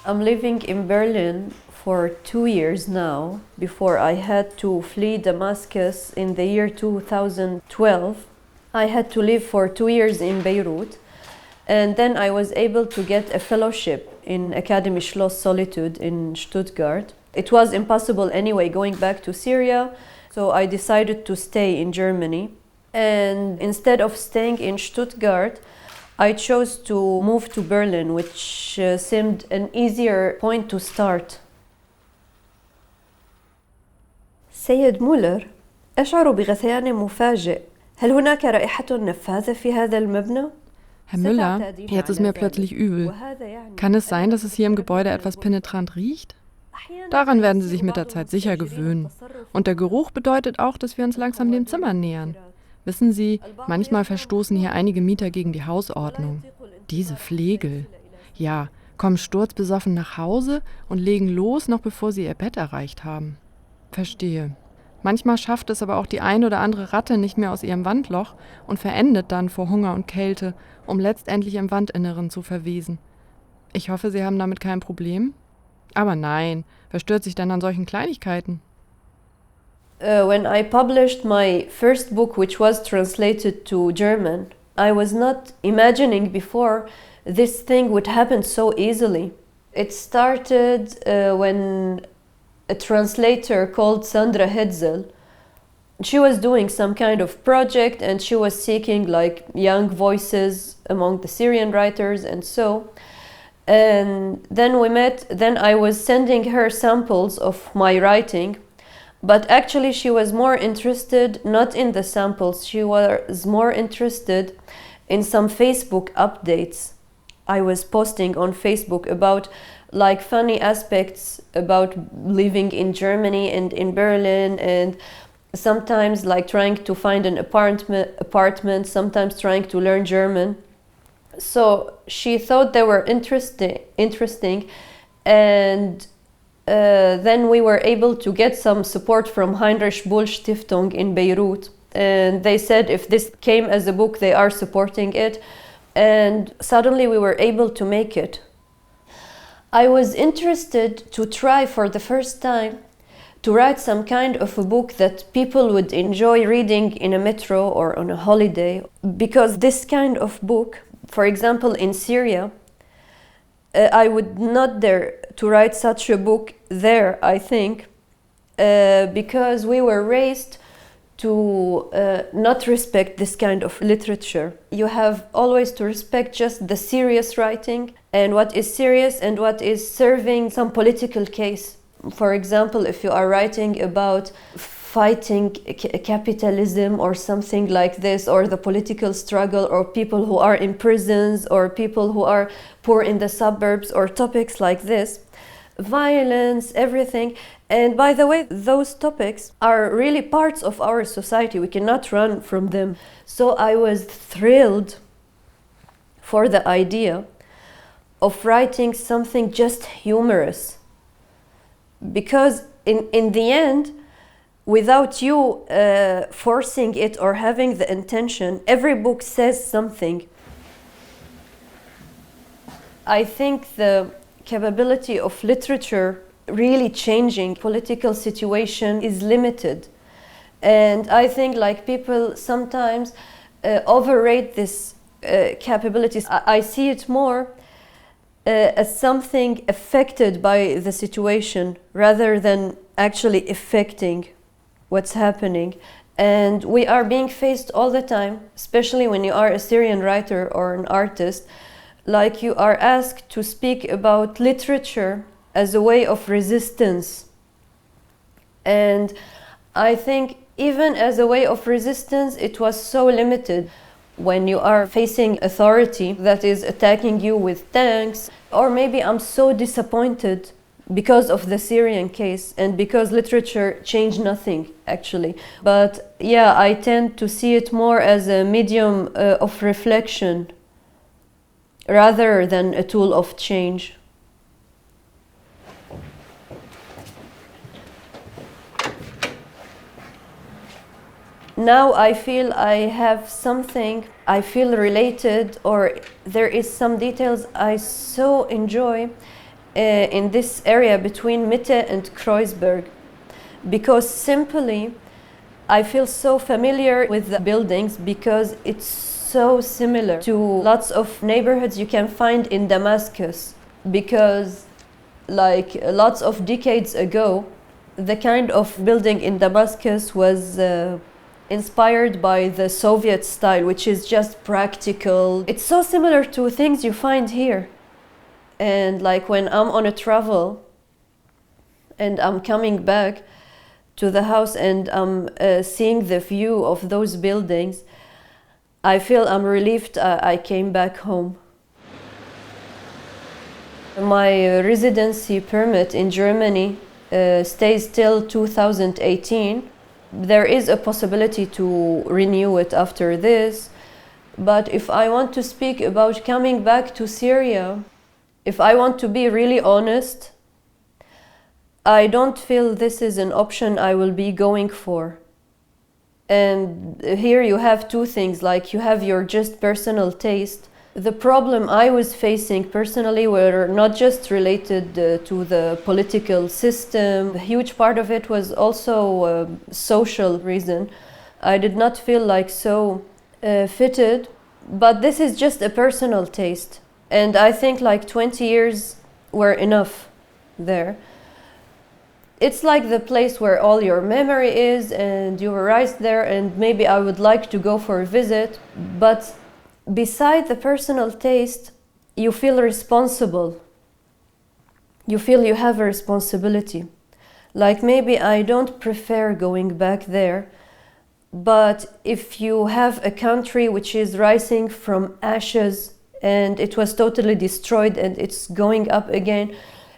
I'm living in Berlin for 2 years now. Before I had to flee Damascus in the year 2012. I had to live for 2 years in Beirut, and then I was able to get a fellowship in Academy Schloss Solitude in Stuttgart. It was impossible anyway going back to Syria, so I decided to stay in Germany. And instead of staying in Stuttgart, I chose to move to Berlin, which seemed an easier point to start. سيد مولر، أشعر بغثيان مفاجئ. هل هناك رائحة نفاذة في هذا المبنى؟ Herr Müller, jetzt ist mir plötzlich übel. Kann es sein, dass es hier im Gebäude etwas penetrant riecht? Daran werden Sie sich mit der Zeit sicher gewöhnen. Und der Geruch bedeutet auch, dass wir uns langsam dem Zimmer nähern. Wissen Sie, manchmal verstoßen hier einige Mieter gegen die Hausordnung. Diese Flegel. Ja, kommen sturzbesoffen nach Hause und legen los, noch bevor sie ihr Bett erreicht haben. Verstehe. Manchmal schafft es aber auch die eine oder andere Ratte nicht mehr aus ihrem Wandloch und verendet dann vor Hunger und Kälte, um letztendlich im Wandinneren zu verwesen. Ich hoffe, Sie haben damit kein Problem? Aber nein, wer stört sich denn an solchen Kleinigkeiten? When I published my first book, which was translated to German, I was not imagining before this thing would happen so easily. It started when a translator called Sandra Hetzel, she was doing some kind of project and she was seeking like young voices among the Syrian writers and so. And then we met, then I was sending her samples of my writing, but actually she was more interested not in the samples, she was more interested in some Facebook updates I was posting on Facebook about like funny aspects about living in Germany and in Berlin, and sometimes like trying to find an apartment, sometimes trying to learn German. So she thought they were interesting, and then we were able to get some support from Heinrich Böll Stiftung in Beirut, and they said if this came as a book, they are supporting it, and suddenly we were able to make it. I was interested to try for the first time to write some kind of a book that people would enjoy reading in a metro or on a holiday, because this kind of book, for example in Syria, I would not dare to write such a book there, I think, because we were raised to not respect this kind of literature. You have always to respect just the serious writing and what is serious and what is serving some political case. For example, if you are writing about fighting capitalism or something like this, or the political struggle, or people who are in prisons, or people who are poor in the suburbs, or topics like this, violence, everything. And by the way, those topics are really parts of our society. We cannot run from them. So I was thrilled for the idea of writing something just humorous. Because in the end, without you forcing it or having the intention, every book says something. I think the capability of literature really changing political situation is limited. And I think like people sometimes overrate this capabilities. I see it more as something affected by the situation rather than actually affecting what's happening. And we are being faced all the time, especially when you are a Syrian writer or an artist, like you are asked to speak about literature as a way of resistance. And I think even as a way of resistance, it was so limited. When you are facing authority that is attacking you with tanks, or maybe I'm so disappointed because of the Syrian case and because literature changed nothing actually. But yeah, I tend to see it more as a medium of reflection rather than a tool of change. Now I feel I have something, I feel related, or there is some details I so enjoy, in this area between Mitte and Kreuzberg, because simply I feel so familiar with the buildings because it's so similar to lots of neighborhoods you can find in Damascus, because like lots of decades ago, the kind of building in Damascus was inspired by the Soviet style, which is just practical. It's so similar to things you find here. And like when I'm on a travel and I'm coming back to the house and I'm seeing the view of those buildings, I feel I'm relieved I came back home. My residency permit in Germany stays till 2018. There is a possibility to renew it after this, but if I want to speak about coming back to Syria, if I want to be really honest, I don't feel this is an option I will be going for. And here you have two things, like you have your just personal taste. The problem I was facing personally were not just related to the political system. A huge part of it was also a social reason. I did not feel like so fitted, but this is just a personal taste. And I think like 20 years were enough there. It's like the place where all your memory is and you were raised there, and maybe I would like to go for a visit, but beside the personal taste, you feel responsible. You feel you have a responsibility. Like maybe I don't prefer going back there, but if you have a country which is rising from ashes and it was totally destroyed and it's going up again,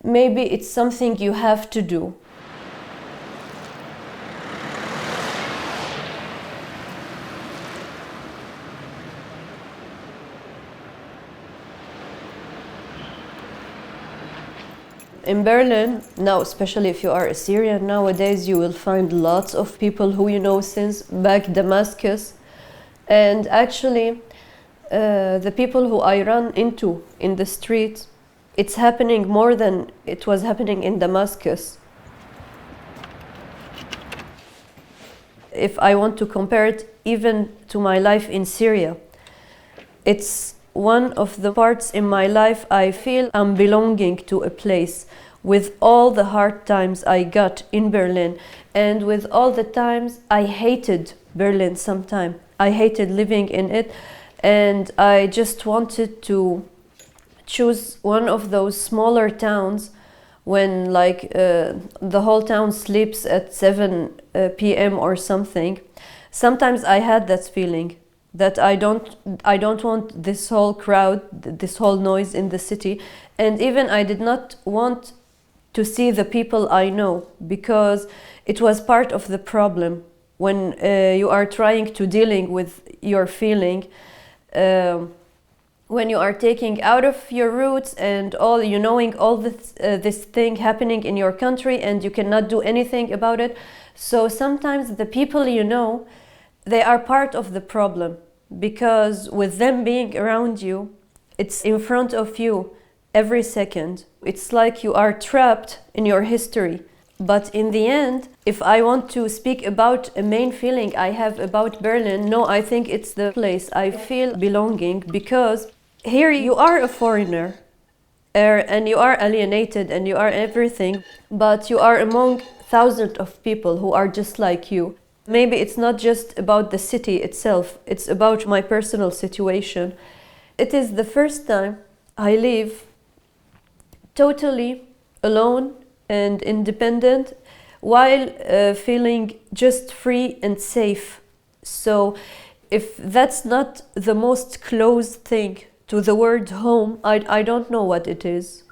maybe it's something you have to do. In Berlin, now especially if you are a Syrian nowadays, you will find lots of people who you know since back Damascus. And actually, the people who I run into in the street, it's happening more than it was happening in Damascus. If I want to compare it even to my life in Syria, it's one of the parts in my life I feel I'm belonging to a place with all the hard times I got in Berlin and with all the times I hated Berlin sometimes. I hated living in it and I just wanted to choose one of those smaller towns when like the whole town sleeps at 7 p.m. or something. Sometimes I had that feeling that I don't want this whole crowd, this whole noise in the city. And even I did not want to see the people I know, because it was part of the problem. When you are trying to dealing with your feeling, when you are taking out of your roots and all, you knowing all this thing happening in your country and you cannot do anything about it. So sometimes the people you know, they are part of the problem, because with them being around you, it's in front of you every second. It's like you are trapped in your history. But in the end, if I want to speak about a main feeling I have about Berlin, no, I think it's the place I feel belonging, because here you are a foreigner and you are alienated and you are everything, but you are among thousands of people who are just like you. Maybe it's not just about the city itself, it's about my personal situation. It is the first time I live totally alone and independent while feeling just free and safe. So if that's not the most close thing to the word home, I don't know what it is.